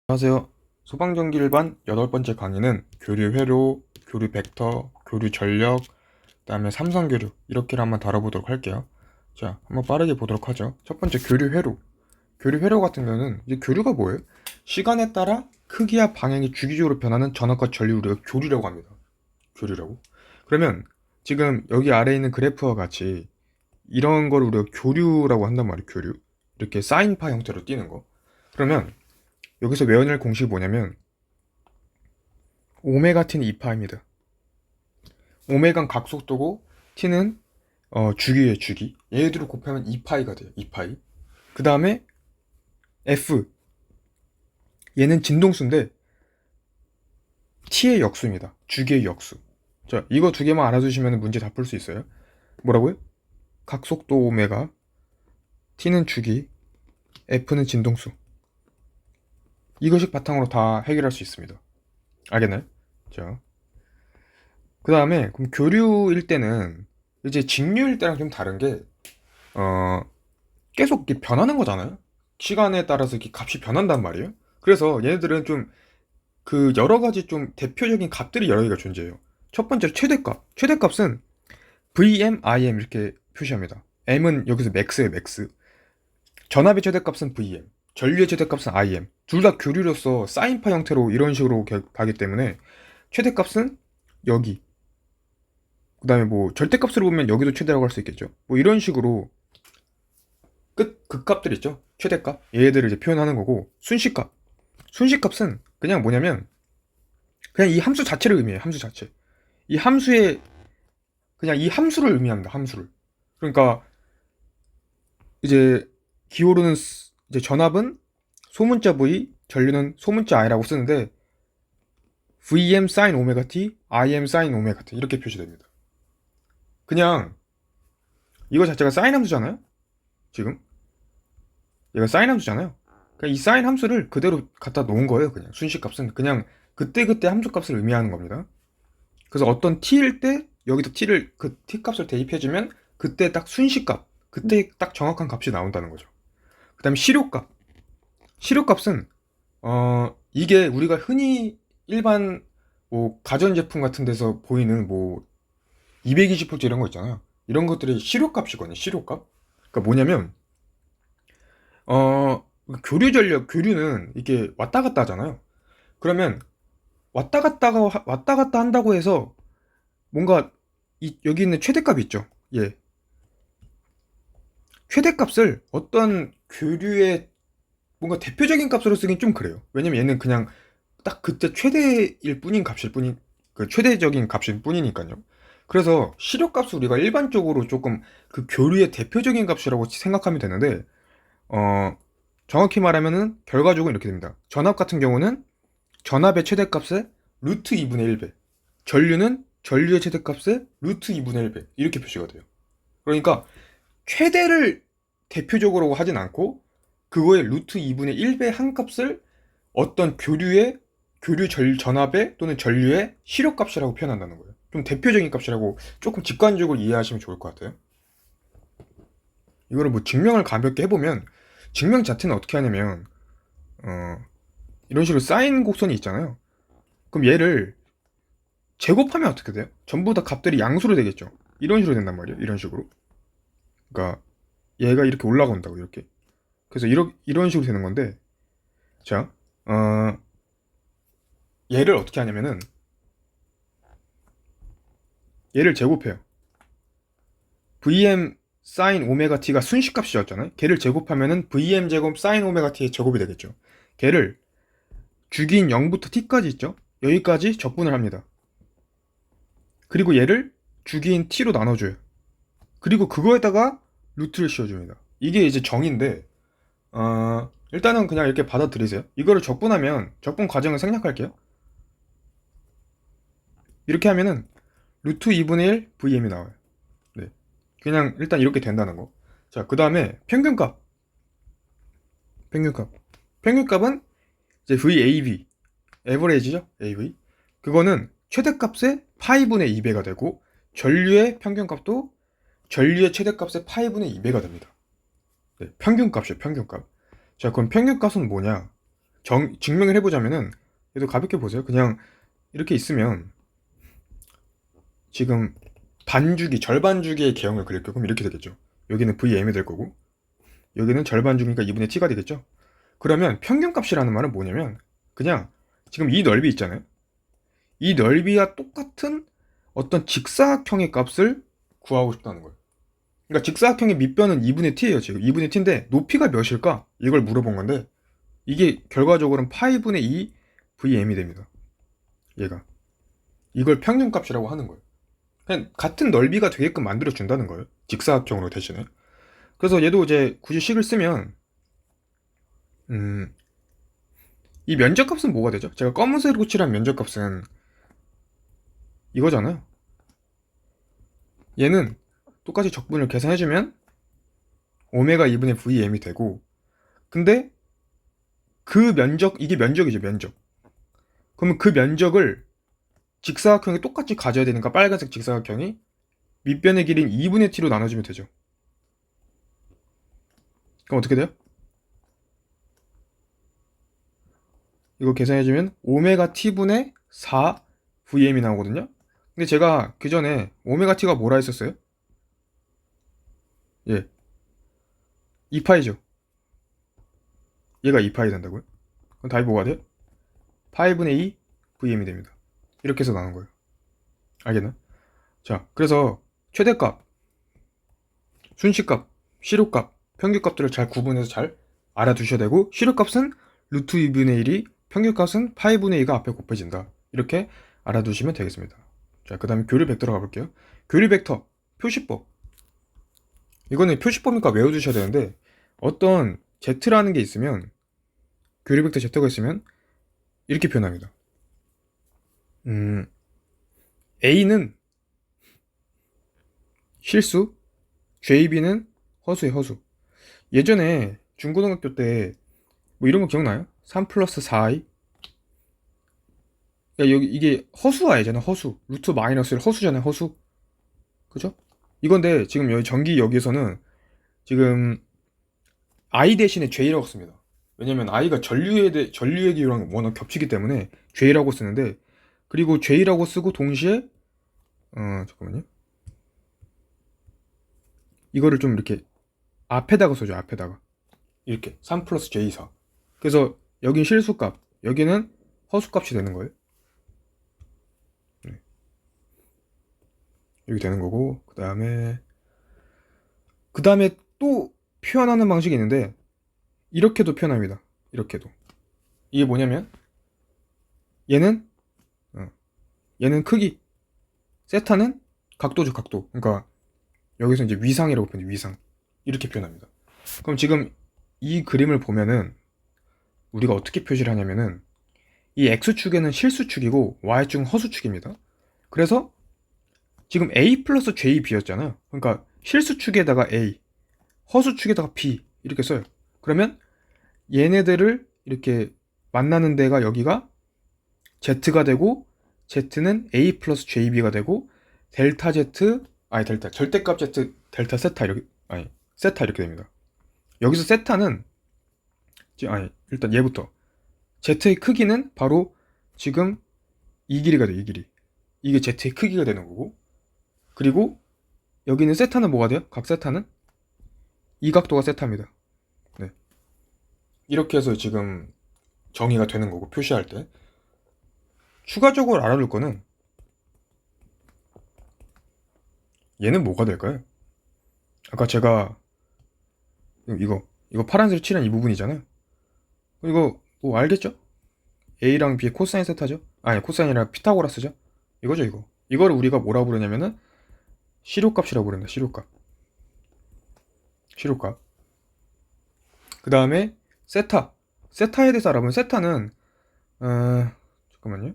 안녕하세요. 소방전기 일반 8번째 강의는 교류 회로, 교류 벡터, 교류 전력, 그다음에 삼성 교류 이렇게를 한번 다뤄보도록 할게요. 자, 한번 빠르게 보도록 하죠. 첫 번째 교류 회로. 교류 회로 같은 경우는 이제 교류가 뭐예요? 시간에 따라 크기와 방향이 주기적으로 변하는 전압과 전류를 우리가 교류라고 합니다. 교류라고. 그러면 지금 여기 아래에 있는 그래프와 같이 이런 걸 우리가 교류라고 한단 말이에요. 교류. 이렇게 사인파 형태로 띄는 거. 그러면 여기서 외워야 할 공식이 뭐냐면 오메가 t는 2파입니다. 오메가는 각속도고 t는 주기예요, 주기. 얘들을 곱하면 2파이가 돼요. 2파이. 그 다음에 f 얘는 진동수인데 t의 역수입니다. 주기의 역수. 자, 이거 두 개만 알아두시면 문제 다 풀 수 있어요. 뭐라고요? 각속도 오메가, t는 주기, f는 진동수. 이것이 바탕으로 다 해결할 수 있습니다. 알겠나요? 자, 그 다음에 그럼 교류일 때는 이제 직류일 때랑 좀 다른 게 계속 이렇게 변하는 거잖아요. 시간에 따라서 이렇게 값이 변한단 말이에요. 그래서 얘네들은 좀 그 여러 가지 좀 대표적인 값들이 여러 개가 존재해요. 첫 번째로 최대값. 최대값은 VM, IM 이렇게 표시합니다. M은 여기서 맥스예요, 맥스. 전압의 최대값은 VM, 전류의 최대값은 IM. 둘 다 교류로서 사인파 형태로 이런 식으로 가기 때문에 최대값은 여기. 그 다음에 뭐 절대값으로 보면 여기도 최대라고 할 수 있겠죠. 뭐 이런 식으로 극값들 있죠. 최대값. 얘들을 이제 표현하는 거고, 순시값. 순시값은 그냥 뭐냐면 그냥 이 함수 자체를 의미해요. 함수 자체. 이 함수의 그냥 이 함수를 의미합니다. 함수를. 그러니까 이제 기호로는 이제 전압은 소문자 V, 전류는 소문자 I라고 쓰는데 VM sin 오메가 T, IM sin 오메가 T 이렇게 표시됩니다. 그냥 이거 자체가 사인 함수잖아요. 지금 얘가 사인 함수잖아요. 그러니까 이 사인 함수를 그대로 갖다 놓은 거예요. 그냥 순시값은 그냥 그때그때 함수값을 의미하는 겁니다. 그래서 어떤 t일 때 여기다 t를 그 t 값을 대입해주면 그때 딱 순시값, 그때 딱 정확한 값이 나온다는 거죠. 그 다음에 시료값. 시료값은 이게 우리가 흔히 일반 뭐 가전제품 같은 데서 보이는 뭐 220V 이런 거 있잖아요. 이런 것들이 시료값이거든요. 시료값. 그러니까 뭐냐면 교류 전력, 교류는 이게 왔다 갔다 하잖아요. 그러면 왔다 갔다 한다고 해서 뭔가 여기 있는 최대값 있죠. 예. 최대값을 어떤 교류의 뭔가 대표적인 값으로 쓰긴 좀 그래요. 왜냐면 얘는 그냥 딱 그때 최대일 뿐인 값일 뿐인 그 최대적인 값일 뿐이니까요. 그래서 시료값을 우리가 일반적으로 조금 그 교류의 대표적인 값이라고 생각하면 되는데 정확히 말하면은 결과적으로 이렇게 됩니다. 전압 같은 경우는 전압의 최대값의 루트 2분의 1배, 전류는 전류의 최대값의 루트 2분의 1배 이렇게 표시가 돼요. 그러니까 최대를 대표적으로 하진 않고 그거의 루트 2분의 1배 한 값을 어떤 교류 전압의 또는 전류의 시료값이라고 표현한다는 거예요. 좀 대표적인 값이라고 조금 직관적으로 이해하시면 좋을 것 같아요. 이거를 뭐 증명을 가볍게 해보면 증명 자체는 어떻게 하냐면 이런 식으로 사인 곡선이 있잖아요. 그럼 얘를 제곱하면 어떻게 돼요? 전부 다 값들이 양수로 되겠죠. 이런 식으로 된단 말이에요. 이런 식으로. 그러니까 얘가 이렇게 올라간다고 이렇게. 그래서 이런 식으로 되는 건데, 자, 얘를 어떻게 하냐면은 얘를 제곱해요. VM sin 오메가 t가 순식값이었잖아요. 걔를 제곱하면은 VM 제곱 sin 오메가 t의 제곱이 되겠죠. 걔를 주기인 0부터 t까지 있죠. 여기까지 적분을 합니다. 그리고 얘를 주기인 t로 나눠줘요. 그리고 그거에다가 루트를 씌워줍니다. 이게 이제 정인데 일단은 그냥 이렇게 받아들이세요. 이거를 적분하면 적분 과정을 생략할게요. 이렇게 하면은 루트 2분의 1 VM이 나와요. 네. 그냥 일단 이렇게 된다는 거. 자, 그 다음에 평균값. 평균값. 평균값은 이제 VAV. 에버레이지죠? AV. 그거는 최대값의 파이분의 2배가 되고 전류의 평균값도 전류의 최대값의 파이분의 2배가 됩니다. 네, 평균값이에요, 평균값. 자, 그럼 평균값은 뭐냐? 증명을 해보자면은, 얘도 가볍게 보세요. 그냥 이렇게 있으면 지금 반주기, 절반주기의 개형을 그릴 거고 이렇게 되겠죠. 여기는 VM이 될 거고 여기는 절반주기니까 2분의 T가 되겠죠. 그러면 평균값이라는 말은 뭐냐면 그냥 지금 이 넓이 있잖아요. 이 넓이와 똑같은 어떤 직사각형의 값을 구하고 싶다는 거예요. 그러니까 직사각형의 밑변은 2분의 T예요. 지금 2분의 T인데 높이가 몇일까? 이걸 물어본 건데 이게 결과적으로는 파이분의 2 VM이 됩니다. 얘가. 이걸 평균값이라고 하는 거예요. 그냥 같은 넓이가 되게끔 만들어 준다는 거예요. 직사각형으로 대신에. 그래서 얘도 이제 굳이 식을 쓰면 이 면적값은 뭐가 되죠? 제가 검은색으로 칠한 면적값은 이거잖아요. 얘는 똑같이 적분을 계산해주면 오메가 2분의 VM이 되고 근데 그 면적, 이게 면적이죠, 면적. 그러면 그 면적을 직사각형이 똑같이 가져야 되니까 빨간색 직사각형이 밑변의 길이인 2분의 T로 나눠주면 되죠. 그럼 어떻게 돼요? 이거 계산해주면 오메가 T분의 4 VM이 나오거든요. 근데 제가 그 전에 오메가 T가 뭐라 했었어요? 예, 2파이죠. 얘가 2파이 된다고요? 그럼 답이 뭐가 돼요? 파이분의 2 VM이 됩니다. 이렇게 해서 나눈 거예요. 알겠나? 자, 그래서 최대값, 순시값, 시료값, 평균값들을 잘 구분해서 잘 알아두셔야 되고 시료값은 루트 2분의 1이 평균값은 파이분의 2가 앞에 곱해진다. 이렇게 알아두시면 되겠습니다. 자, 그 다음에 교류 벡터로 가볼게요. 교류 벡터, 표시법. 이거는 표시법이니까 외워두셔야 되는데 어떤 Z라는 게 있으면 교류 벡터 Z가 있으면 이렇게 표현합니다. A는 실수, JB는 허수의 허수. 예전에 중고등학교 때 뭐 이런 거 기억나요? 3 플러스 4i? 야, 여기 이게 허수아이잖아, 허수. 루트 마이너스 1 허수잖아요, 허수. 그죠? 이건데 지금 여기 전기 여기에서는 지금 i 대신에 j라고 씁니다. 왜냐면 i가 전류의 기호랑 워낙 겹치기 때문에 j라고 쓰는데 그리고 j라고 쓰고 동시에 잠깐만요. 이거를 좀 이렇게 앞에다가 써줘, 앞에다가. 이렇게 3 플러스 j4. 그래서 여긴 실수값, 여기는 허수값이 되는 거예요. 네. 이렇게 되는 거고 그 다음에 또 표현하는 방식이 있는데 이렇게도 표현합니다. 이렇게도. 이게 뭐냐면 얘는 얘는 크기, 세타는 각도죠, 각도. 그러니까 여기서 이제 위상이라고 표현해요. 위상. 이렇게 표현합니다. 그럼 지금 이 그림을 보면은 우리가 어떻게 표시를 하냐면은 이 x축에는 실수축이고 y축은 허수축입니다. 그래서 지금 a 플러스 jb였잖아요. 그러니까 실수축에다가 a, 허수축에다가 b 이렇게 써요. 그러면 얘네들을 이렇게 만나는 데가 여기가 z가 되고 z는 a 플러스 jb가 되고 델타 z, 델타 절대값 z 델타 세타 이렇게 세타 이렇게 됩니다. 여기서 세타는 일단 얘부터 z의 크기는 바로 지금 이 길이가 돼, 이 길이. 이게 z의 크기가 되는 거고 그리고 여기는 세타는 뭐가 돼요? 각 세타는 이 각도가 세타입니다. 네. 이렇게 해서 지금 정의가 되는 거고 표시할 때 추가적으로 알아둘 거는 얘는 뭐가 될까요? 아까 제가 이거 파란색 칠한 이 부분이잖아요. 이거 뭐 알겠죠? A랑 B의 코사인 세타죠? 아니 코사인이라 피타고라스죠? 이거죠 이거. 이거를 우리가 뭐라고 부르냐면은 시료값이라고 부른다. 시료값. 그 다음에 세타. 세타에 대해서 알아보면 세타는 잠깐만요.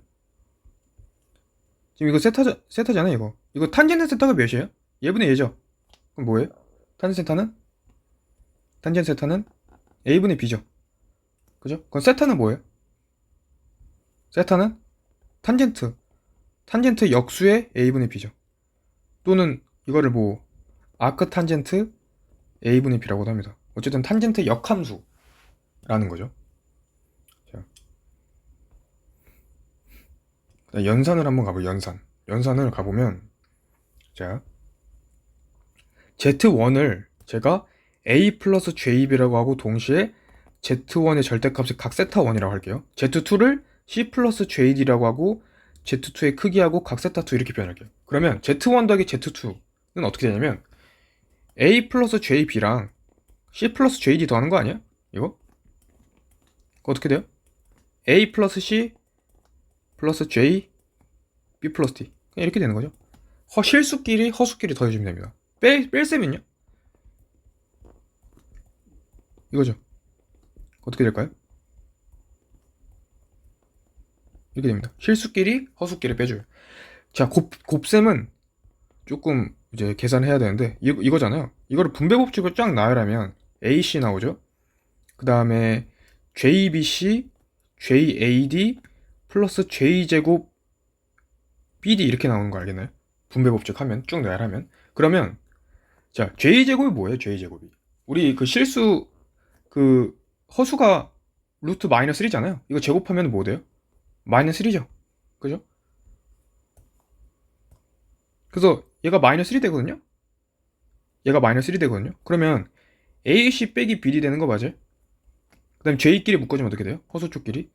지금 이거 세타잖아요 이거 탄젠트 세타가 몇이에요? 얘분의 얘죠? 그럼 뭐예요? 탄젠트 세타는 A분의 B죠. 그죠? 그럼 세타는 뭐예요? 세타는 탄젠트 역수의 A분의 B죠. 또는 이거를 뭐 아크 탄젠트 A분의 B라고도 합니다. 어쨌든 탄젠트 역함수라는 거죠. 자, 연산을 한번 가보요. 연산을 가보면, 자, Z1을 제가 A 플러스 JB라고 하고 동시에 Z1의 절대값을 각 세타1이라고 할게요. Z2를 C 플러스 JD라고 하고 Z2의 크기하고 각 세타2 이렇게 표현할게요. 그러면 Z1 더하기 Z2는 어떻게 되냐면 A 플러스 JB랑 C 플러스 JD 더하는 거 아니야? 이거? 어떻게 돼요? A 플러스 C 플러스 J B 플러스 D 이렇게 되는 거죠. 실수끼리 허수끼리 더해주면 됩니다. 뺄셈은요? 이거죠. 어떻게 될까요? 이렇게 됩니다. 실수끼리 허수끼리 빼줘요. 자, 곱셈은 조금 이제 계산해야 되는데 이거잖아요. 이거를 분배법칙으로 쫙 나열하면 AC 나오죠. 그 다음에 JBC, JAD 플러스 J제곱 BD 이렇게 나오는 거 알겠나요? 분배법칙 하면 쭉 나열하면 그러면 자 J제곱이 뭐예요? J제곱이 우리 그 실수 그 허수가 루트 마이너스 1이잖아요. 이거 제곱하면 뭐 돼요? 마이너스 1이죠. 그죠? 그래서 얘가 마이너스 1이 되거든요. 얘가 마이너스 1이 되거든요. 그러면 AC 빼기 BD 되는 거 맞아요? 그 다음에 J끼리 묶어주면 어떻게 돼요? 허수 쪽끼리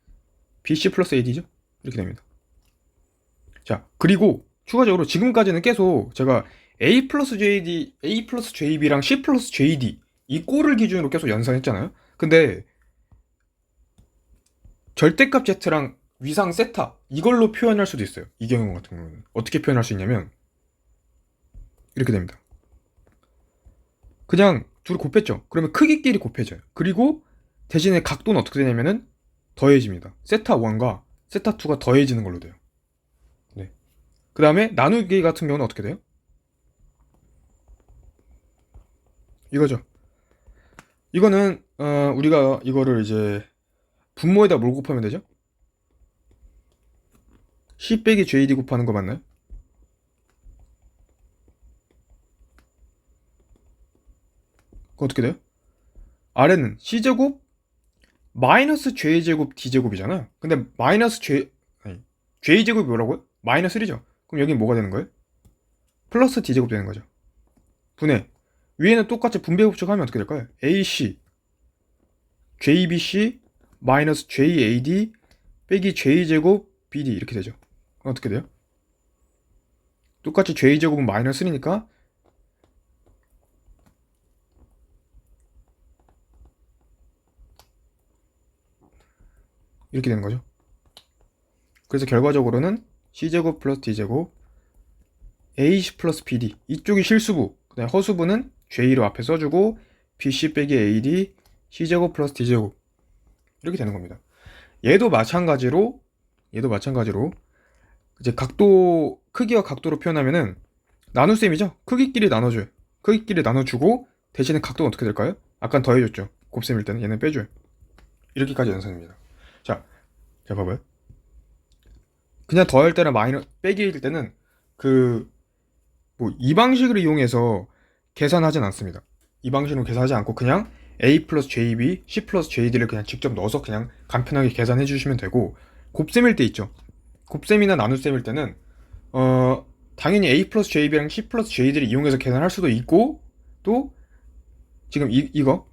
BC 플러스 AD죠? 이렇게 됩니다. 자, 그리고 추가적으로 지금까지는 계속 제가 A 플러스 JD, A 플러스 JB랑 C 플러스 JD 이 꼴을 기준으로 계속 연산했잖아요. 근데 절대값 Z랑 위상 세타 이걸로 표현할 수도 있어요. 이 경우 같은 경우는 어떻게 표현할 수 있냐면 이렇게 됩니다. 그냥 둘이 곱했죠. 그러면 크기끼리 곱해져요. 그리고 대신에 각도는 어떻게 되냐면은 더해집니다. 세타 1과 세타 2가 더해지는 걸로 돼요. 네. 그 다음에 나누기 같은 경우는 어떻게 돼요? 이거죠. 이거는 우리가 이거를 이제 분모에다 뭘 곱하면 되죠? C 빼기 JD 곱하는 거 맞나요? 그거 어떻게 돼요? 아래는 C제곱 마이너스 J제곱 D제곱이잖아요. 근데 마이너스 J제곱이 뭐라고요? 마이너스 1이죠. 그럼 여긴 뭐가 되는 거예요? 플러스 D제곱 되는 거죠. 분해. 위에는 똑같이 분배법칙 하면 어떻게 될까요? AC JBC 마이너스 JAD 빼기 J제곱 BD 이렇게 되죠. 어떻게 돼요? 똑같이 J제곱은 마이너스 1이니까 이렇게 되는 거죠. 그래서 결과적으로는 C제곱 플러스 D제곱 AC 플러스 BD 이쪽이 실수부 그다음에 허수부는 J로 앞에 써주고 BC 빼기 AD C제곱 플러스 D제곱 이렇게 되는 겁니다. 얘도 마찬가지로 이제 각도 크기와 각도로 표현하면은 나눗셈이죠. 크기끼리 나눠줘요. 크기끼리 나눠주고 대신에 각도는 어떻게 될까요? 아까 더해줬죠. 곱셈일 때는 얘는 빼줘요. 이렇게까지 연산입니다. 자 봐봐요. 그냥 더할 때나 빼기일 때는 이 방식을 이용해서 계산하진 않습니다. 이 방식으로 계산하지 않고 그냥 A 플러스 JB, C 플러스 JD를 그냥 직접 넣어서 그냥 간편하게 계산해 주시면 되고 곱셈일 때 있죠. 곱셈이나 나눗셈일 때는 당연히 A 플러스 JB랑 C 플러스 JD를 이용해서 계산할 수도 있고 또 지금 이거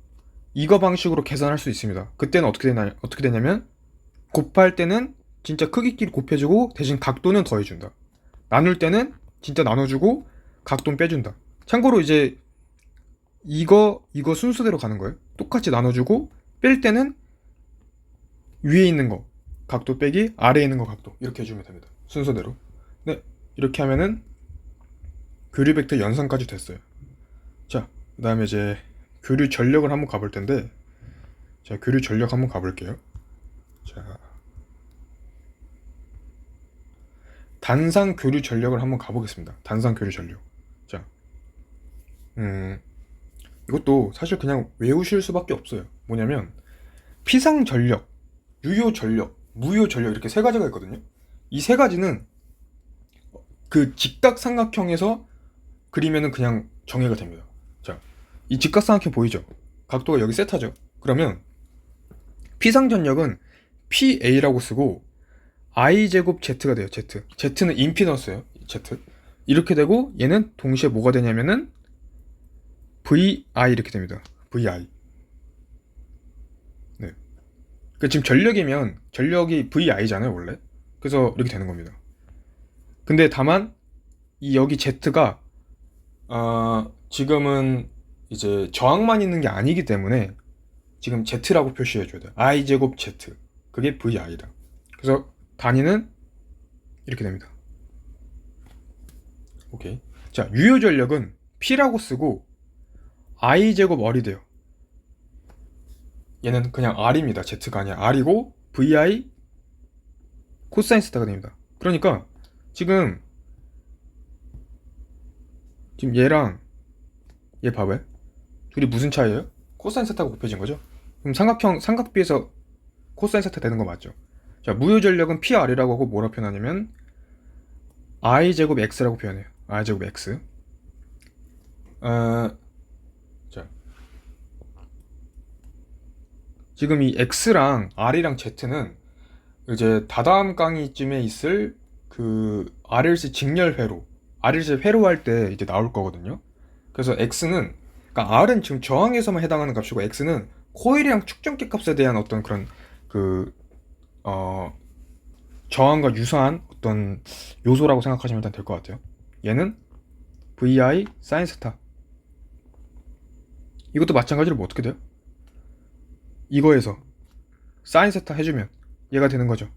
방식으로 계산할 수 있습니다. 그때는 어떻게 되냐면 곱할 때는 진짜 크기끼리 곱해주고 대신 각도는 더해준다. 나눌 때는 진짜 나눠주고 각도는 빼준다. 참고로 이제 이거 순서대로 가는 거예요. 똑같이 나눠주고 뺄 때는 위에 있는 거 각도 빼기 아래에 있는 거 각도 이렇게 해주면 됩니다. 순서대로. 네, 이렇게 하면은 교류 벡터 연산까지 됐어요. 자, 그 다음에 이제 교류 전력을 한번 가볼 텐데 자, 교류 전력 한번 가볼게요. 자, 단상 교류 전력을 한번 가보겠습니다. 단상 교류 전력. 자, 이것도 사실 그냥 외우실 수밖에 없어요. 뭐냐면 피상 전력, 유효 전력, 무효 전력 이렇게 세 가지가 있거든요. 이 세 가지는 그 직각삼각형에서 그리면은 그냥 정의가 됩니다. 자, 이 직각삼각형 보이죠? 각도가 여기 세타죠. 그러면 피상 전력은 PA라고 쓰고 I 제곱 Z가 돼요. Z는 임피던스예요. Z. 이렇게 되고 얘는 동시에 뭐가 되냐면은 VI 이렇게 됩니다. VI. 네. 그 지금 전력이면 전력이 VI잖아요, 원래. 그래서 이렇게 되는 겁니다. 근데 다만 이 여기 Z가 지금은 이제 저항만 있는 게 아니기 때문에 지금 Z라고 표시해 줘야 돼요. I 제곱 Z. 그게 VI다. 그래서 단위는 이렇게 됩니다. 오케이. 자, 유효 전력은 P라고 쓰고 I 제곱 R이 돼요. 얘는 그냥 R입니다. Z가 아니라 R이고 VI 코사인 세타가 됩니다. 그러니까 지금 얘랑 얘 봐봐요. 둘이 무슨 차이예요? 코사인 세타가 곱해진 거죠? 그럼 삼각비에서 코사인 세타 되는 거 맞죠? 자, 무효 전력은 PR이라고 하고 뭐라 표현하냐면 I 제곱 X라고 표현해요. I 제곱 X. 자, 지금 이 X랑 R이랑 Z는 이제 다다음 강의쯤에 있을 그 RLC 직렬 회로, RLC 회로 할 때 이제 나올 거거든요. 그래서 X는, 그러니까 R은 지금 저항에서만 해당하는 값이고 X는 코일이랑 축전기 값에 대한 어떤 그런 저항과 유사한 어떤 요소라고 생각하시면 될 것 같아요. 얘는 VI 사인 세타. 이것도 마찬가지로 뭐 어떻게 돼요? 이거에서 사인 세타 해주면 얘가 되는 거죠.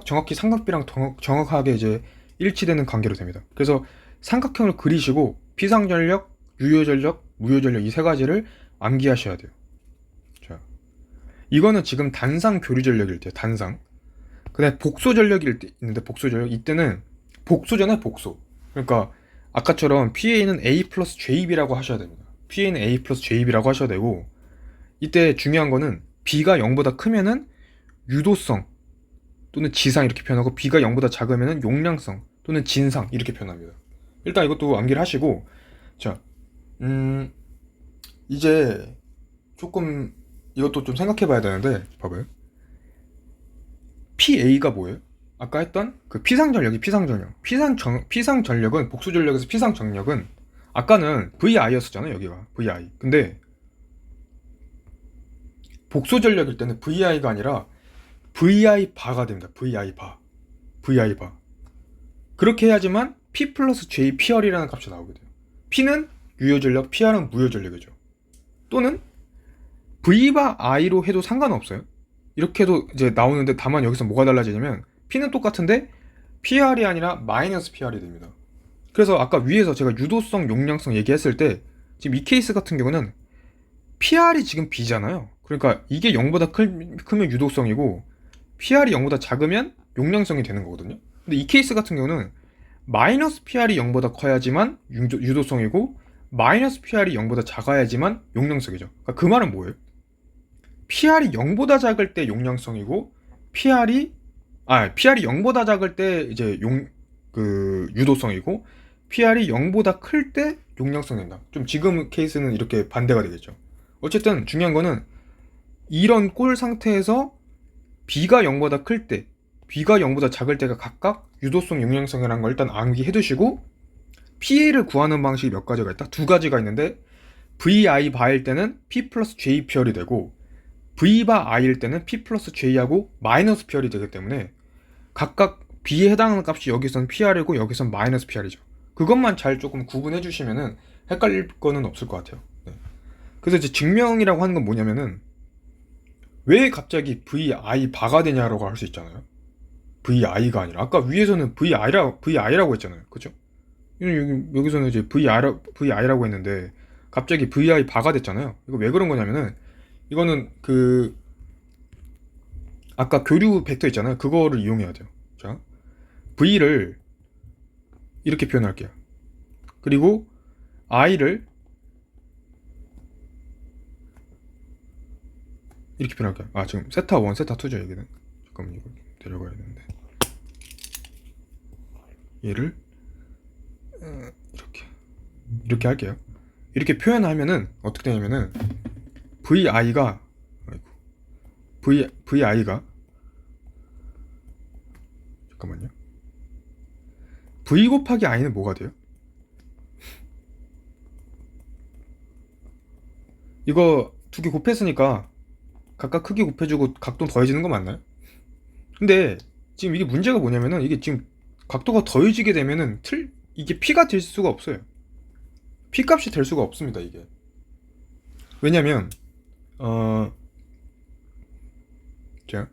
정확히 삼각비랑 정확하게 이제 일치되는 관계로 됩니다. 그래서 삼각형을 그리시고 피상전력, 유효전력, 무효전력 이 세 가지를 암기하셔야 돼요. 자, 이거는 지금 단상 교류전력일 때요. 단상. 근데 복소전력일 때 있는데 복소전력 이때는 복소잖아요. 복소. 그러니까 아까처럼 PA는 A 플러스 JB라고 하셔야 됩니다. PA는 A 플러스 JB라고 하셔야 되고 이때 중요한 거는 B가 0보다 크면은 유도성 또는 지상 이렇게 표현하고 B가 0보다 작으면은 용량성 또는 진상 이렇게 표현합니다. 일단 이것도 암기를 하시고 자, 이제 조금 이것도 좀 생각해 봐야 되는데 봐봐요. PA가 뭐예요? 아까 했던 그 피상전력이 피상전력은 복수전력에서 피상전력은 아까는 VI였었잖아요. 여기가 VI. 근데 복소전력일 때는 VI가 아니라 VI 바가 됩니다. VI 바. 그렇게 해야지만 P 플러스 J PR이라는 값이 나오게 돼요. P는 유효전력, PR은 무효전력이죠. 또는 V바 I로 해도 상관없어요. 이렇게 해도 이제 나오는데 다만 여기서 뭐가 달라지냐면 P는 똑같은데 PR이 아니라 마이너스 PR이 됩니다. 그래서 아까 위에서 제가 유도성, 용량성 얘기했을 때 지금 이 케이스 같은 경우는 PR이 지금 B잖아요. 그러니까 이게 0보다 크면 유도성이고 PR이 0보다 작으면 용량성이 되는 거거든요. 근데 이 케이스 같은 경우는 마이너스 PR이 0보다 커야지만 유도성이고 마이너스 PR이 0보다 작아야지만 용량성이죠. 그러니까 그 말은 뭐예요? PR이 0보다 작을 때 용량성이고 PR이 0보다 작을 때 이제 유도성이고 PR이 0보다 클 때 용량성이 된다. 좀 지금 케이스는 이렇게 반대가 되겠죠. 어쨌든 중요한 거는 이런 꼴 상태에서 B가 0보다 클 때, B가 0보다 작을 때가 각각 유도성, 용량성이라는 걸 일단 암기해 두시고 PA를 구하는 방식이 몇 가지가 있다? 두 가지가 있는데 VI 바일 때는 P 플러스 J PR이 되고 V바 I일 때는 P 플러스 J하고 마이너스 PR이 되기 때문에 각각 B에 해당하는 값이 여기선 PR이고 여기선 마이너스 PR이죠. 그것만 잘 조금 구분해 주시면은 헷갈릴 거는 없을 것 같아요. 네. 그래서 이제 증명이라고 하는 건 뭐냐면은 왜 갑자기 VI 바가 되냐라고 할 수 있잖아요. VI가 아니라 아까 위에서는 VI라고 했잖아요. 그죠? 여기서는 이제 VI라고 했는데 갑자기 VI 바가 됐잖아요. 이거 왜 그런 거냐면은 이거는 아까 교류 벡터 있잖아요. 그거를 이용해야 돼요. 자, V를 이렇게 표현할게요. 그리고 I를 이렇게 표현할게요. 지금 세타 1, 세타 2죠, 여기는. 잠깐만, 이거 데려가야 되는데. 얘를 이렇게 할게요. 이렇게 표현하면은 어떻게 되냐면은 VI가 잠깐만요. v 곱하기 i는 뭐가 돼요? 이거 두 개 곱했으니까 각각 크기 곱해주고 각도 더해지는 거 맞나요? 근데 지금 이게 문제가 뭐냐면은 이게 지금 각도가 더해지게 되면은 이게 p가 될 수가 없어요. p 값이 될 수가 없습니다. 이게 왜냐면 자,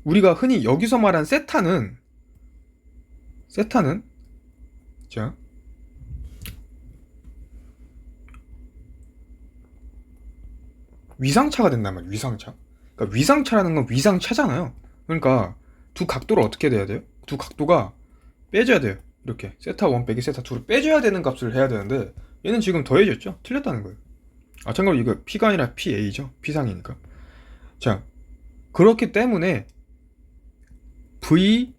우리가 흔히 여기서 말한 세타는 자, 위상차가 된단 말이에요. 위상차. 그러니까 위상차라는 건 위상차잖아요. 그러니까 두 각도를 어떻게 돼야 돼요? 두 각도가 빼줘야 돼요. 이렇게 세타 1 빼기 세타 2를 빼줘야 되는 값을 해야 되는데 얘는 지금 더해졌죠? 틀렸다는 거예요. 아, 참고로 이거 P가 아니라 PA죠. P상이니까. 자, 그렇기 때문에 V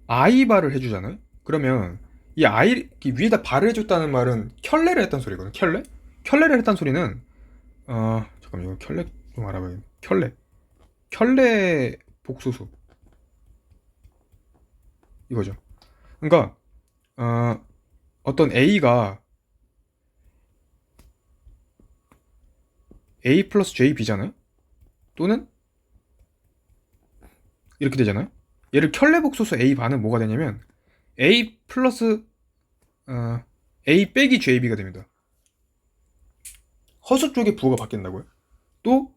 I 발을 해주잖아요. 그러면 이 I 위에다 발을 해줬다는 말은 켤레를 했단 소리거든요. 켤레를 했단 소리는 잠깐만 이거 켤레 좀 알아봐야겠네. 켤레 복소수 이거죠. 그러니까 어떤 A가 A 플러스 JB잖아요. 또는 이렇게 되잖아요. 얘를 켤레 복소수 A 반은 뭐가 되냐면 A 플러스 A 빼기 JB가 됩니다. 허수 쪽의 부호가 바뀐다고요? 또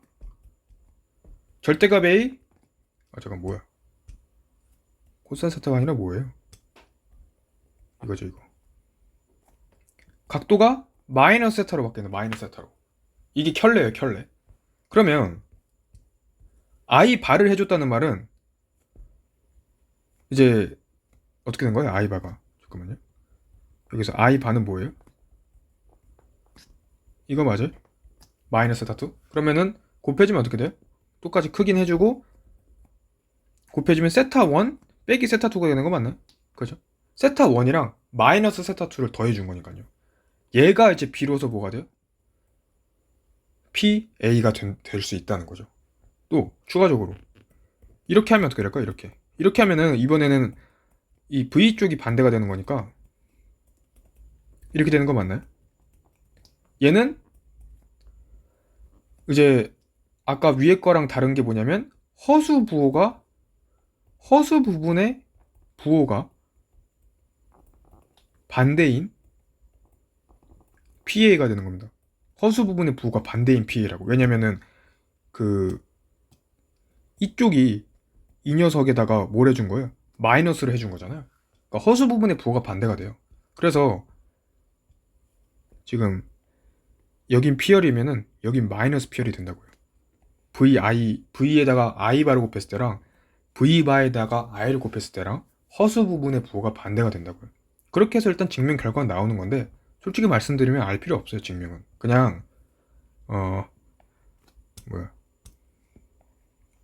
절대값 A 잠깐 뭐야? 코사인 세타가 아니라 뭐예요? 이거죠 이거. 각도가 마이너스 세타로 바뀌는 마이너스 세타로. 이게 켤레예요 켤레. 그러면 I 바를 해줬다는 말은 이제 어떻게 된 거예요? I 바가 잠깐만요. 여기서 I 바는 뭐예요? 이거 맞아요? 마이너스 세타 2? 그러면은 곱해주면 어떻게 돼요? 똑같이 크긴 해주고 곱해주면 세타 1 빼기 세타 2가 되는 거 맞나요? 그죠? 세타 1이랑 마이너스 세타 2를 더해준 거니까요. 얘가 이제 비로소 뭐가 돼요? PA가 될 수 있다는 거죠. 또 추가적으로 이렇게 하면 어떻게 될까요? 이렇게 하면은 이번에는 이 V 쪽이 반대가 되는 거니까 이렇게 되는 거 맞나요? 얘는 이제 아까 위에 거랑 다른 게 뭐냐면 허수 부분의 부호가 반대인 PA가 되는 겁니다. 허수 부분의 부호가 반대인 PA라고. 왜냐면은 이쪽이 이 녀석에다가 뭘 해준 거예요? 마이너스를 해준 거잖아요. 그러니까 허수 부분의 부호가 반대가 돼요. 그래서 지금 여긴 P열이면은 여긴 마이너스 P열이 된다고요. V에다가 I 바를 곱했을 때랑 V 바에다가 I를 곱했을 때랑 허수 부분의 부호가 반대가 된다고요. 그렇게 해서 일단 증명 결과가 나오는 건데 솔직히 말씀드리면 알 필요 없어요. 증명은 그냥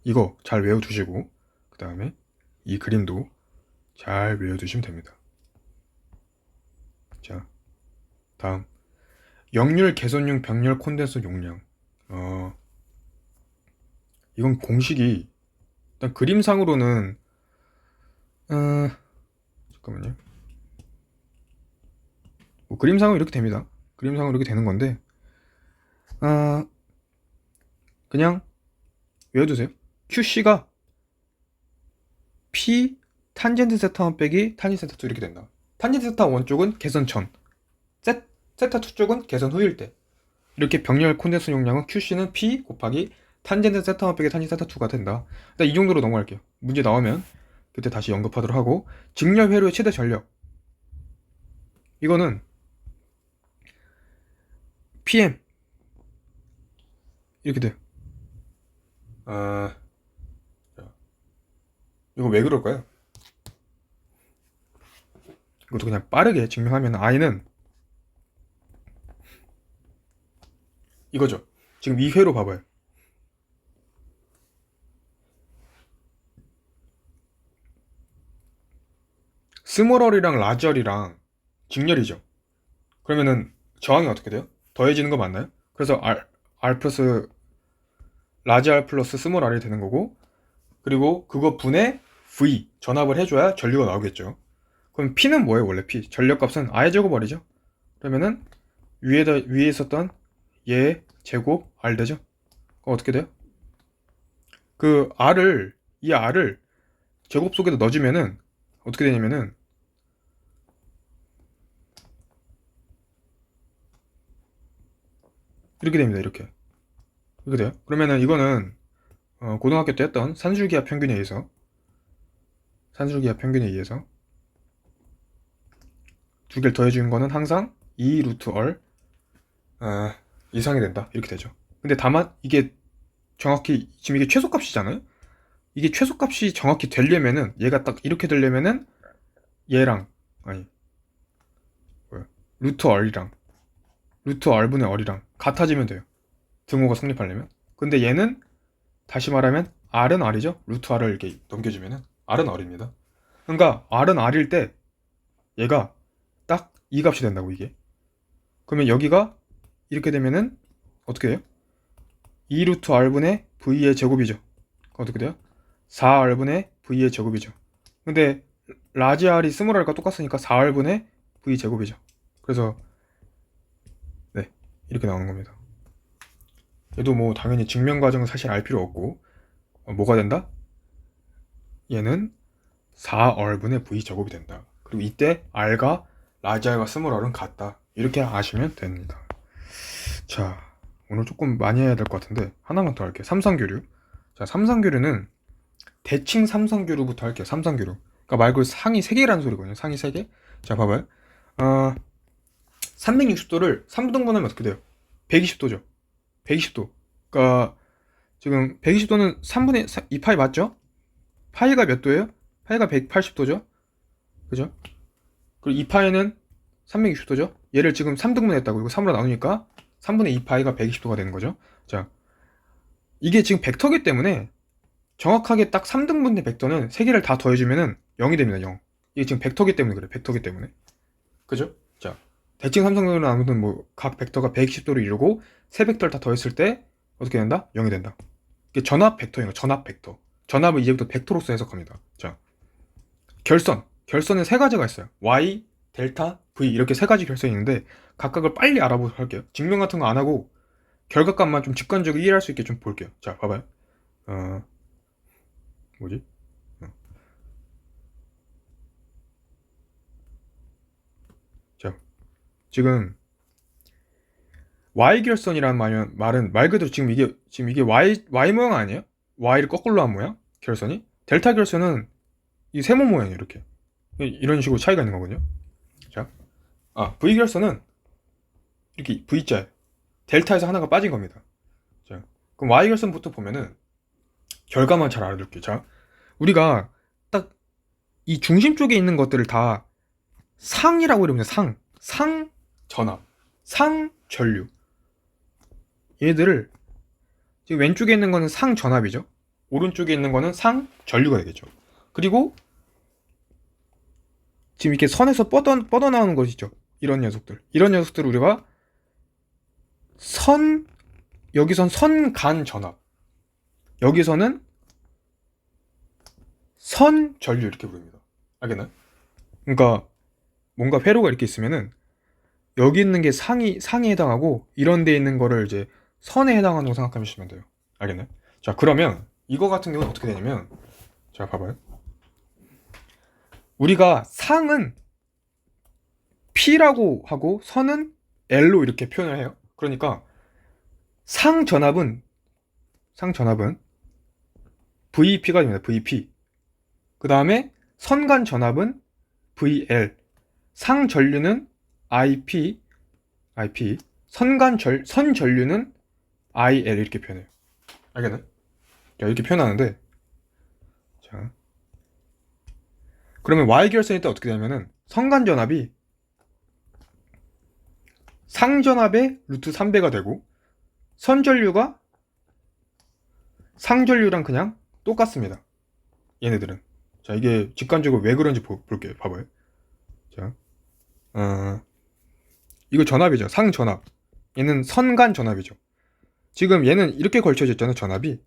이거 잘 외워두시고 그 다음에 이 그림도 잘 외워두시면 됩니다. 자, 다음 역률 개선용 병렬 콘덴서 용량. 이건 공식이 일단 그림상으로는 잠깐만요. 그림상으로 이렇게 됩니다. 그림상으로 이렇게 되는 건데 그냥 외워두세요. QC가 P 탄젠트 세타 1 빼기 탄젠트 세타 2 이렇게 된다. 탄젠트 세타 1 쪽은 개선 전, 세타 2 쪽은 개선 후일 때. 이렇게 병렬 콘덴서 용량은 QC는 P 곱하기 탄젠트 세타 1 빼기 탄젠트 세타 2가 된다. 일단 이 정도로 넘어갈게요. 문제 나오면 그때 다시 언급하도록 하고 직렬 회로의 최대 전력. 이거는 PM 이렇게 돼요. 이거 왜 그럴까요? 이것도 그냥 빠르게 증명하면 I는 이거죠. 지금 이 회로 봐봐요. 스몰얼이랑 라지얼이랑 직렬이죠. 그러면은 저항이 어떻게 돼요? 더해지는 거 맞나요? 그래서 R 플러스 라지 R 플러스 스몰 R이 되는 거고 그리고 그거 분의 V 전압을 해줘야 전류가 나오겠죠. 그럼 P는 뭐예요? 원래 P 전력값은 R의 제곱R이죠. 그러면은 위에 있었던 얘 제곱 R 되죠. 그럼 어떻게 돼요? 그 이 R을 제곱 속에다 넣어주면은 어떻게 되냐면은 이렇게 됩니다. 이렇게 돼요. 그러면은 이거는 고등학교 때 했던 산술기압 평균에 의해서 두 개를 더해주는 거는 항상 2 루트 얼 이상이 된다. 이렇게 되죠. 근데 다만 이게 정확히 지금 이게 최소값이잖아요. 이게 최소값이 정확히 되려면은 얘가 딱 이렇게 되려면은 얘랑 아니 뭐야 루트 얼이랑 루트 r분의 얼이랑 같아지면 돼요. 등호가 성립하려면. 근데 얘는 다시 말하면 r은 r이죠. 루트 r을 이렇게 넘겨주면은 r은 r입니다. 그러니까 r은 r일 때 얘가 딱 이 값이 된다고 이게. 그러면 여기가 이렇게 되면은 어떻게 돼요? 2 루트 r분의 v의 제곱이죠. 어떻게 돼요? 4r분의 v의 제곱이죠. 근데 라지 r이 스몰 r과 똑같으니까 4r분의 v 제곱이죠. 그래서 네 이렇게 나오는 겁니다. 얘도 뭐 당연히 증명 과정은 사실 알 필요 없고 뭐가 된다? 얘는 4r분의 v 제곱이 된다. 그리고 이때 r과 라지 r과 스몰 r은 같다. 이렇게 아시면 됩니다. 자, 오늘 조금 많이 해야 될 것 같은데 하나만 더 할게요. 삼성교류. 자, 삼성교류는 대칭 삼성교류부터 할게요. 삼성교류. 그러니까 말 그대로 상이 3개라는 소리거든요. 상이 3개. 자, 봐봐요. 360도를 3등분하면 어떻게 돼요? 120도죠. 120도. 그러니까 지금 120도는 3분의 2파이 맞죠? 파이가 몇 도예요? 파이가 180도죠. 그죠? 그리고 2파이는 360도죠. 얘를 지금 3등분 했다고. 이거 3으로 나누니까 3분의 2파이가 120도가 되는 거죠. 자, 이게 지금 벡터기 때문에 정확하게 딱 3등분의 벡터는 3개를 다 더해주면은 0이 됩니다. 0. 이게 지금 벡터기 때문에 그래. 벡터기 때문에. 그죠? 자, 대칭 삼성교류는 아무튼 뭐 각 벡터가 120도를 이루고 세 벡터를 다 더했을 때 어떻게 된다? 0이 된다. 이게 전압 벡터예요. 전압 벡터. 전압을 이제부터 벡터로서 해석합니다. 자, 결선은 세 가지가 있어요. Y, 델타, V 이렇게 세 가지 결선이 있는데 각각을 빨리 알아보도록 할게요. 증명 같은 거 안 하고 결과값만 좀 직관적으로 이해할 수 있게 좀 볼게요. 자, 봐봐요. 뭐지? 자, 지금 Y결선이라는 말은 말 그대로 지금 이게 Y 모양 아니에요? Y를 거꾸로 한 모양? 결선이? 델타 결선은 이 세모 모양이에요. 이렇게. 이런 식으로 차이가 있는 거거든요. 자, V결선은 이렇게 V자 델타에서 하나가 빠진 겁니다. 자, 그럼 Y결선부터 보면은 결과만 잘 알아둘게요. 자, 우리가 딱 이 중심 쪽에 있는 것들을 다 상이라고 이러면 상 전압, 상 전류. 얘들을 지금 왼쪽에 있는 거는 상 전압이죠. 오른쪽에 있는 거는 상 전류가 되겠죠. 그리고 지금 이렇게 선에서 뻗어나오는 것이죠. 이런 녀석들을 우리가 여기선 선간 전압, 여기서는 선 전류 이렇게 부릅니다. 알겠나요? 그러니까 뭔가 회로가 이렇게 있으면은 여기 있는 게 상에 해당하고 이런 데 있는 거를 이제 선에 해당하는 거 생각하시면 돼요. 알겠나요? 자, 그러면 이거 같은 경우는 어떻게 되냐면 자, 봐봐요. 우리가 상은 P라고 하고 선은 L로 이렇게 표현을 해요. 그러니까 상 전압은 VP가 됩니다. VP. 그 다음에 선간 전압은 VL. 상 전류는 IP. 선 전류는 IL 이렇게 표현해요. 알겠나요? 자, 이렇게 표현하는데 자, 그러면 Y결선일 때 어떻게 되냐면은 선간 전압이 상전압의 루트 3배가 되고 선전류가 상전류랑 그냥 똑같습니다. 얘네들은. 자, 이게 직관적으로 왜 그런지 볼게요. 봐봐요. 자, 이거 전압이죠. 상전압. 얘는 선간 전압이죠. 지금 얘는 이렇게 걸쳐져 있잖아요. 전압이.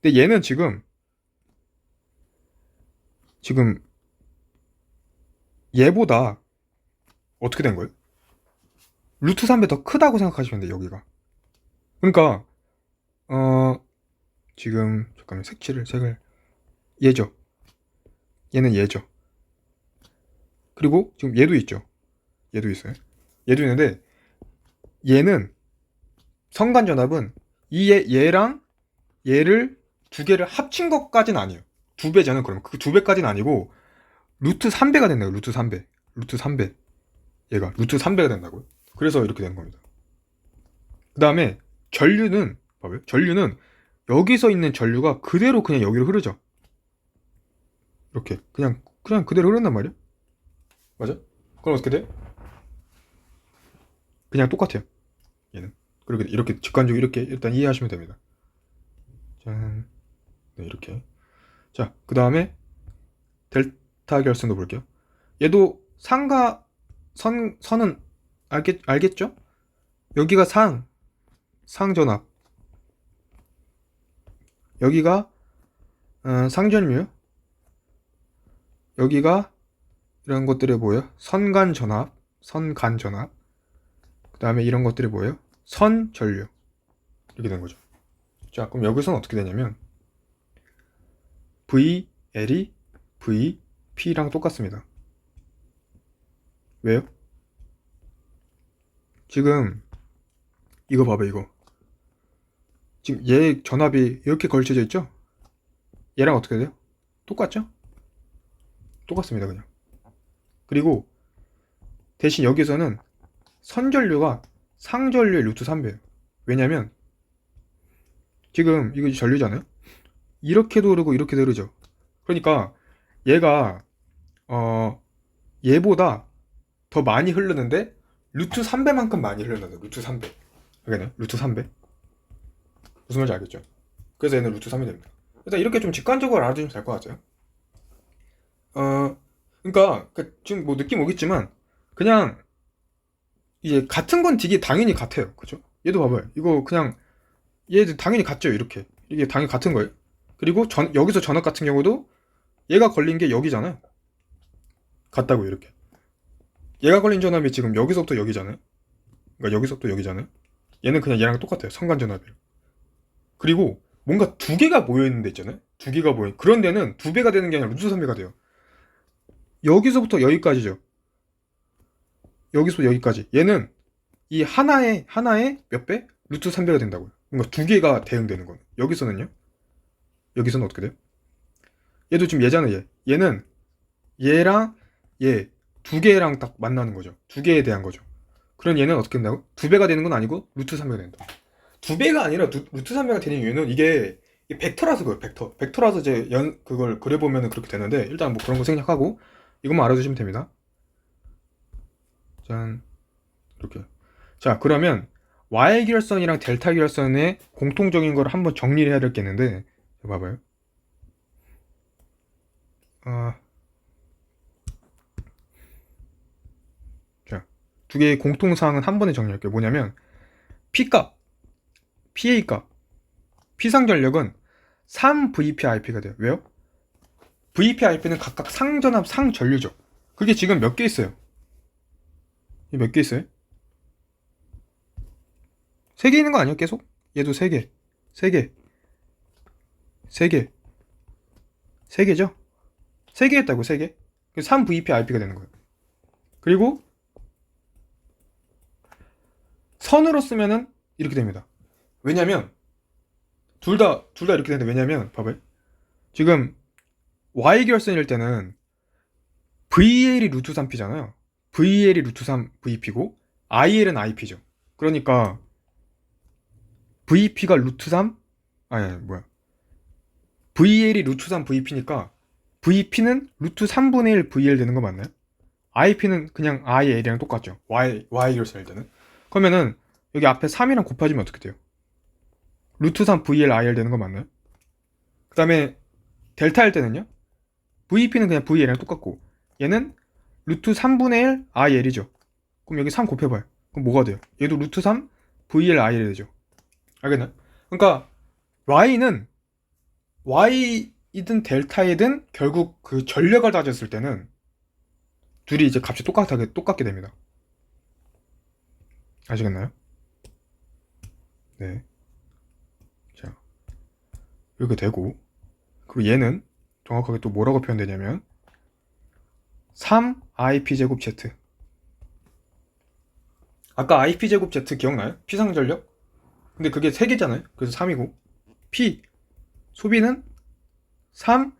근데 얘는 지금 지금 얘보다 어떻게 된 거예요? 루트 3배 더 크다고 생각하시면 돼요, 여기가. 그러니까 지금 잠깐만 색을 얘죠. 얘는 얘죠. 그리고 지금 얘도 있죠. 얘도 있어요. 얘도 있는데 얘는 성간전압은 얘랑 얘를 두 개를 합친 것까지는 아니에요. 두 배잖아요. 그럼 그 두 배까지는 아니고 루트 3배가 된다고. 루트 3배. 루트 3배. 얘가 루트 3배가 된다고요. 그래서 이렇게 되는 겁니다. 그 다음에 전류는 봐봐요. 전류는 여기서 있는 전류가 그대로 그냥 여기로 흐르죠. 이렇게 그냥 그대로 흐른단 말이야. 맞아? 그럼 어떻게 돼? 그냥 똑같아요. 얘는. 그렇게 이렇게 직관적으로 이렇게 일단 이해하시면 됩니다. 짠. 네, 이렇게. 자, 그 다음에 델타 결선도 볼게요. 얘도 상과 선은 알겠죠? 여기가 상전압. 여기가 상전류. 여기가 이런 것들이 뭐예요? 선간전압. 그 다음에 이런 것들이 뭐예요? 선전류. 이렇게 된 거죠. 자, 그럼 여기서는 어떻게 되냐면 VL이 VP랑 똑같습니다. 왜요? 지금 이거 봐봐, 이거. 지금 얘 전압이 이렇게 걸쳐져 있죠? 얘랑 어떻게 돼요? 똑같죠? 똑같습니다, 그냥. 그리고 대신 여기서는 선전류가 상전류의 루트 3배예요. 왜냐면 지금 이거 전류잖아요? 이렇게도 흐르고 이렇게도 흐르죠. 그러니까 얘가 얘보다 더 많이 흐르는데 루트 3배만큼 많이 흐르는 거예요. 루트 3배. 알겠나요? 루트 3배. 무슨 말인지 알겠죠? 그래서 얘는 루트 3이 됩니다. 일단 이렇게 좀 직관적으로 알아두시면 될 것 같아요. 그러니까 지금 뭐 느낌 오겠지만 그냥 이제 같은 건 되게 당연히 같아요. 그죠? 얘도 봐봐요. 이거 그냥 얘도 당연히 같죠. 이게 당연히 같은 거예요. 그리고 여기서 전압 같은 경우도 얘가 걸린 게 여기잖아요. 같다고 이렇게. 얘가 걸린 전압이 지금 여기서부터 여기잖아요. 그러니까 여기서부터 여기잖아요. 얘는 그냥 얘랑 똑같아요. 상관 전압이에요. 그리고 뭔가 두 개가 모여있는 데 있잖아요. 두 개가 모여. 그런 데는 두 배가 되는 게 아니라 루트 3배가 돼요. 여기서부터 여기까지죠. 여기서부터 여기까지. 얘는 이 하나에 몇 배? 루트 3배가 된다고요. 뭔가 두 개가 대응되는 거는. 여기서는요? 여기서는 어떻게 돼요? 얘도 지금 얘잖아요. 얘는 얘랑 얘 두 개랑 딱 만나는 거죠. 두 개에 대한 거죠. 그럼 얘는 어떻게 된다고? 두 배가 되는 건 아니고 루트 3배가 된다. 두 배가 아니라 루트 3배가 되는 이유는 이게 벡터라서 그래요. 벡터라서 이제 그걸 그려보면 그렇게 되는데 일단 뭐 그런 거 생략하고 이것만 알아두시면 됩니다. 짠. 이렇게. 자, 그러면 Y결선이랑 델타 결선의 공통적인 걸 한번 정리를 해야 되겠는데 봐봐요. 자, 두 개의 공통사항은 한 번에 정리할게요. 뭐냐면 P값, PA값, P상전력은 3VPIP가 돼요. 왜요? VPIP는 각각 상전압, 상전류죠. 그게 지금 몇 개 있어요? 몇 개 있어요? 3개 있는 거 아니야, 계속? 얘도 3개. 3개. 3개. 3개죠? 3개 했다고, 3개. 3VPIP가 되는 거예요. 그리고 선으로 쓰면은 이렇게 됩니다. 왜냐면 둘 다 이렇게 되는데 왜냐면 봐봐요. 지금 Y결선일 때는 VL이 루트 3P잖아요. VL이 루트 3 VP고 IL은 IP죠. 그러니까 VP가 루트 3? 아니 뭐야. VL이 루트 3 VP니까 VP는 루트 3분의 1 VL 되는 거 맞나요? IP는 그냥 IL이랑 똑같죠. Y결선일 때는. 그러면은 여기 앞에 3이랑 곱해지면 어떻게 돼요? 루트 3 VL IL 되는 거 맞나요? 그 다음에 델타일 때는요? VP는 그냥 VL이랑 똑같고 얘는 루트 3분의 1 IL이죠. 그럼 여기 3 곱해봐요. 그럼 뭐가 돼요? 얘도 루트 3 VL IL이 되죠. 알겠나요? 그러니까 Y는 Y P이든 델타이든 결국 그 전력을 따졌을 때는 둘이 이제 값이 똑같게 됩니다. 아시겠나요? 네. 자, 이렇게 되고, 그리고 얘는 정확하게 또 뭐라고 표현되냐면 3IP제곱 Z. 아까 IP제곱 Z 기억나요? 피상전력? 근데 그게 3개잖아요. 그래서 3이고 P 소비는 3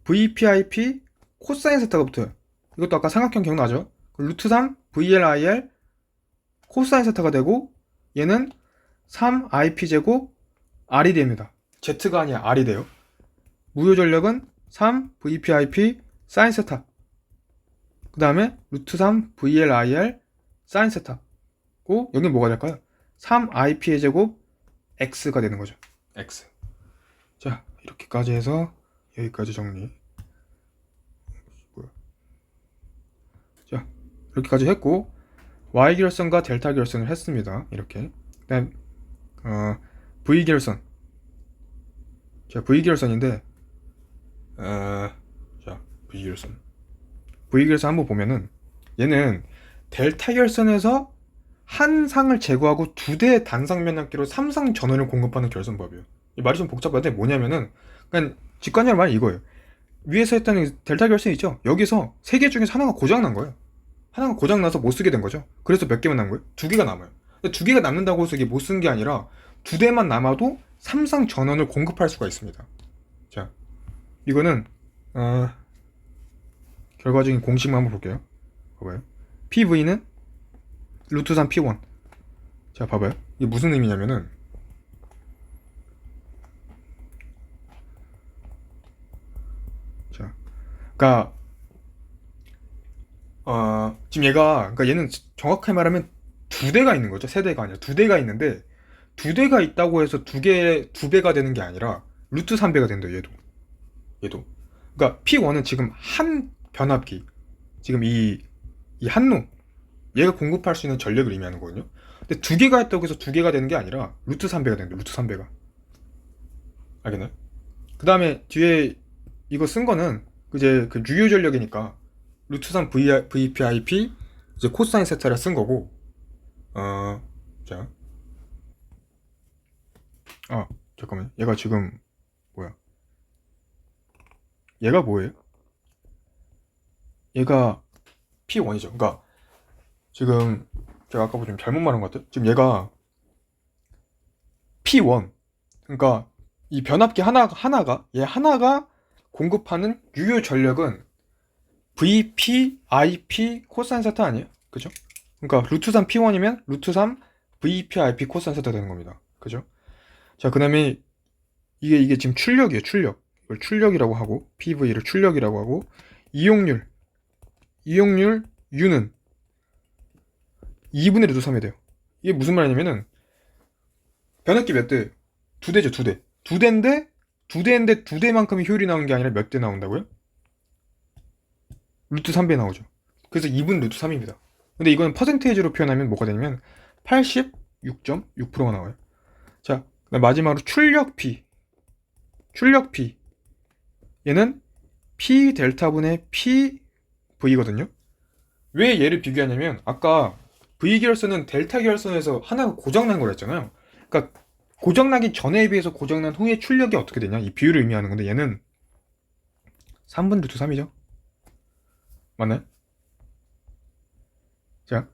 VPIP 코사인 세타가 붙어요. 이것도 아까 삼각형 기억나죠? 루트 3 VLIL 코사인 세타가 되고 얘는 3IP제곱 R이 됩니다. Z가 아니라 R이 돼요. 무효전력은 3 VPIP 사인 세타, 그 다음에 루트 3 VLIL 사인 세타고 여긴 뭐가 될까요? 3IP의 제곱 X가 되는 거죠. X. 자, 이렇게까지 해서 여기까지 정리. 자, 이렇게까지 했고 Y 결선과 델타 결선을 했습니다. 이렇게. 그다음 V 결선. 자, V 결선인데 자, V 결선. V 결선 한번 보면은 얘는 델타 결선에서 한 상을 제거하고 두 대의 단상 면역기로 3상 전원을 공급하는 결선법이에요. 이 말이 좀 복잡한데 뭐냐면은 그냥 직관적으로 말이 이거예요. 위에서 했던 델타 결선 있죠? 여기서 3개 중에서 하나가 고장난 거예요. 하나가 고장나서 못 쓰게 된 거죠. 그래서 몇 개만 남은 거예요? 2개가 남아요. 근데 2개가 남는다고 해서 이게 못 쓴 게 아니라 2대만 남아도 3상 전원을 공급할 수가 있습니다. 자, 이거는 결과적인 공식만 한번 볼게요. 봐봐요. PV는 루트 3 P1. 자, 봐봐요. 이게 무슨 의미냐면은 자, 그러니까 지금 그러니까 얘는 정확하게 말하면 2대가 있는 거죠. 3대가 아니라 2대가 있는데 2대가 있다고 해서 2배가 되는 게 아니라 루트 3배가 된다. 얘도. 그러니까 P1은 지금 한 변압기, 지금 이 한놈 얘가 공급할 수 있는 전력을 의미하는 거거든요. 근데 2개가 있다고 해서 2개가 되는 게 아니라 루트 3배가 된다. 루트 3배가. 알겠나요? 그 다음에 뒤에 이거 쓴 거는 이제 그 유효 전력이니까 루트 3 VPIP 이제 코사인 세타를 쓴 거고, 자, 잠깐만, 얘가 지금 뭐야? 얘가 뭐예요? 얘가 P1이죠. 그러니까 지금 제가 아까 좀 잘못 말한 것 같아요. 지금 얘가 P1. 그러니까 이 변압기 하나가 공급하는 유효 전력은 VPIP 코사인 세타 아니에요? 그죠? 그러니까 루트 3 P1이면 루트 3 VPIP 코사인 세타 되는 겁니다. 그죠? 자, 그 다음에 이게 지금 출력이에요. 출력. 이걸 출력이라고 하고 PV를 출력이라고 하고 이용률 U는 2분의 루트 3이 돼요. 이게 무슨 말이냐면은 변압기 몇 대? 2대죠. 2대. 2대인데 2대만큼의 효율이 나오는 게 아니라 몇 대 나온다고요? 루트 3배 나오죠. 그래서 2분 루트 3입니다. 근데 이거는 퍼센테이지로 표현하면 뭐가 되냐면 86.6%가 나와요. 자, 마지막으로 출력 P. 얘는 P 델타분의 P V거든요. 왜 얘를 비교하냐면 아까 V 결선은 델타 결선에서 하나가 고장난 거라 했잖아요. 그러니까 고장나기 전에 비해서 고장난 후에 출력이 어떻게 되냐, 이 비율을 의미하는 건데 얘는 3분 루트 3이죠. 맞나요? 자,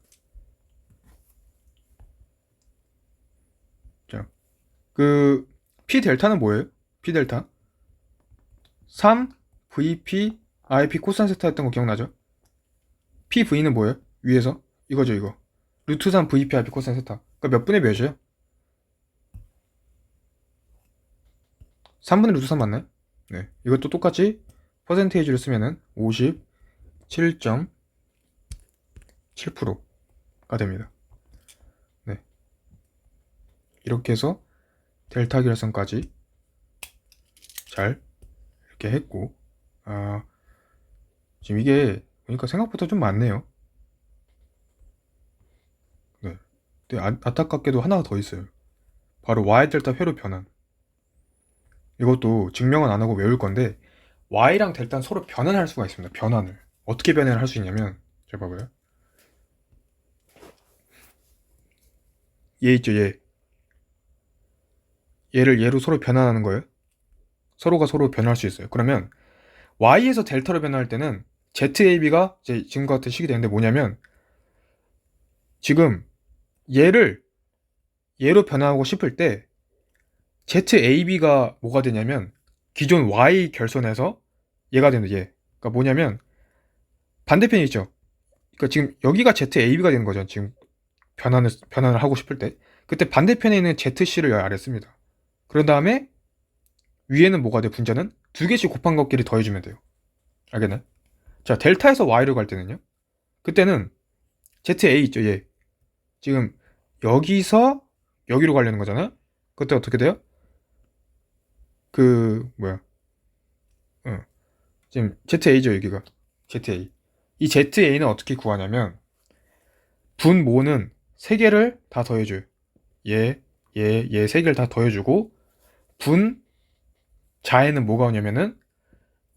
그 P 델타는 뭐예요? P 델타 3 VP IP 코사인 세타 했던 거 기억나죠? PV는 뭐예요? 위에서 이거죠, 이거. 루트 3 VP IP 코사인 세타. 그러니까 몇 분의 몇이에요? 3분의 루트 3 맞나요? 네. 이것도 똑같이 퍼센테이지로 쓰면은 57.7%가 됩니다. 네. 이렇게 해서 델타 결선까지 잘 이렇게 했고, 지금 이게 보니까 생각보다 좀 많네요. 네. 근데 안타깝게도 하나가 더 있어요. 바로 Y 델타 회로 변환. 이것도 증명은 안 하고 외울 건데 y랑 델타는 서로 변환할 수가 있습니다. 변환을. 어떻게 변환을 할 수 있냐면, 자 봐봐요. 얘 있죠, 얘. 얘를 얘로 서로 변환하는 거예요. 서로가 서로 변할 수 있어요. 그러면 y에서 델타로 변할 때는 zab가 이제 지금과 같은 식이 되는데 뭐냐면, 지금 얘를 얘로 변화하고 싶을 때 zab가 뭐가 되냐면 기존 y 결선에서 얘가 되는 얘. 그러니까 뭐냐면 반대편이 있죠. 그러니까 지금 여기가 zab가 되는 거죠. 지금 변환을 하고 싶을 때 그때 반대편에 있는 zc를 여기 아래 씁니다. 그런 다음에 위에는 뭐가 돼? 분자는 두 개씩 곱한 것끼리 더해주면 돼요. 알겠나요? 자, 델타에서 y로 갈 때는요. 그때는 za 있죠. 얘 지금 여기서 여기로 가려는 거잖아요. 그때 어떻게 돼요? 그 뭐야? 지금 za죠, 여기가. za. 이 za는 어떻게 구하냐면 분모는 세 개를 다 더해줘요. 얘 세 개를 다 더해주고 분자에는 뭐가 오냐면은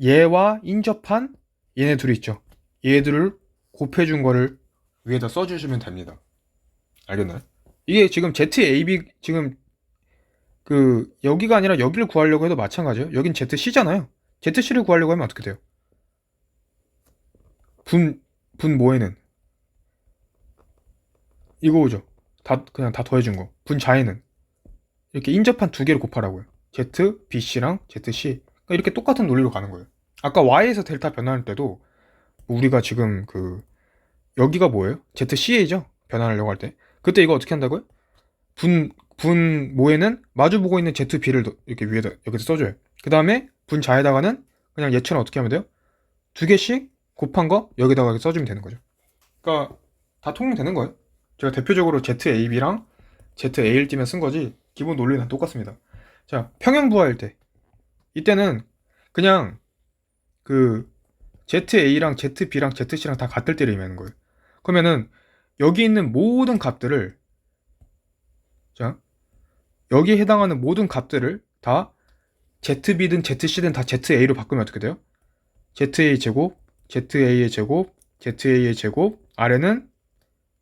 얘와 인접한 얘네 둘이 있죠. 얘들을 곱해준 거를 위에다 써주시면 됩니다. 알겠나요? 이게 지금 ZAB 지금 그 여기가 아니라 여기를 구하려고 해도 마찬가지예요. 여긴 ZC잖아요. ZC를 구하려고 하면 어떻게 돼요? 분모에는 이거 오죠. 다 그냥 다 더해준 거. 분자에는 이렇게 인접한 두 개를 곱하라고요. Z, BC랑 ZC. 그러니까 이렇게 똑같은 논리로 가는 거예요. 아까 Y에서 델타 변환할 때도 우리가 지금 그 여기가 뭐예요? ZCA죠? 변환하려고 할 때. 그때 이거 어떻게 한다고요? 분모에는 마주보고 있는 ZB를 이렇게 위에다 여기다 써줘요. 그 다음에 분자에다가는 그냥 얘처럼 어떻게 하면 돼요? 두 개씩 곱한 거 여기다가 써주면 되는 거죠. 그러니까 다 통용되는 거예요. 제가 대표적으로 ZAB랑 ZA일 때만 쓴 거지 기본 논리는 다 똑같습니다. 자, 평형부하일 때 이때는 그냥 그 ZA랑 ZB랑 ZC랑 다 같을 때를 의미하는 거예요. 그러면은 여기 있는 모든 값들을 자 여기에 해당하는 모든 값들을 다 ZB든 ZC든 다 ZA로 바꾸면 어떻게 돼요? ZA 제곱, ZA의 제곱, ZA의 제곱, 아래는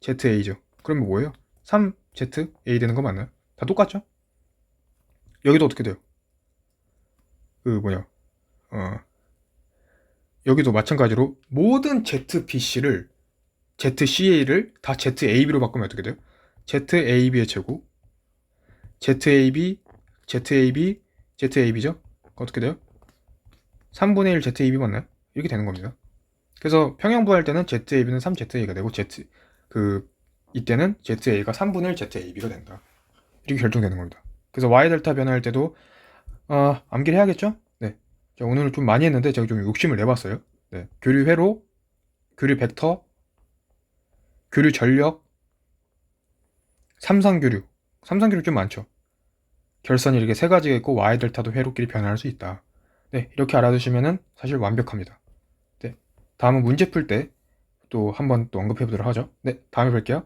ZA죠. 그러면 뭐예요? 3ZA 되는 거 맞나요? 다 똑같죠? 여기도 어떻게 돼요? 그 뭐냐 여기도 마찬가지로 모든 ZBC를 ZCA를 다 ZAB로 바꾸면 어떻게 돼요? ZAB의 제곱 ZAB, ZAB, ZAB죠? 어떻게 돼요? 3분의 1 ZAB 맞나요? 이렇게 되는 겁니다. 그래서 평형부할 때는 ZAB는 3ZA가 되고 이때는 ZA가 3분의 1 ZAB가 된다. 이렇게 결정되는 겁니다. 그래서 Y 델타 변화할 때도 암기를 해야겠죠? 네. 자, 오늘 좀 많이 했는데 제가 좀 욕심을 내봤어요. 네. 교류 회로, 교류 벡터, 교류 전력, 삼상교류. 삼상교류 좀 많죠. 결선이 이렇게 세 가지가 있고 Y 델타도 회로끼리 변화할 수 있다. 네, 이렇게 알아두시면은 사실 완벽합니다. 네. 다음은 문제 풀 때 또 한번 또 언급해 보도록 하죠. 네, 다음에 뵐게요.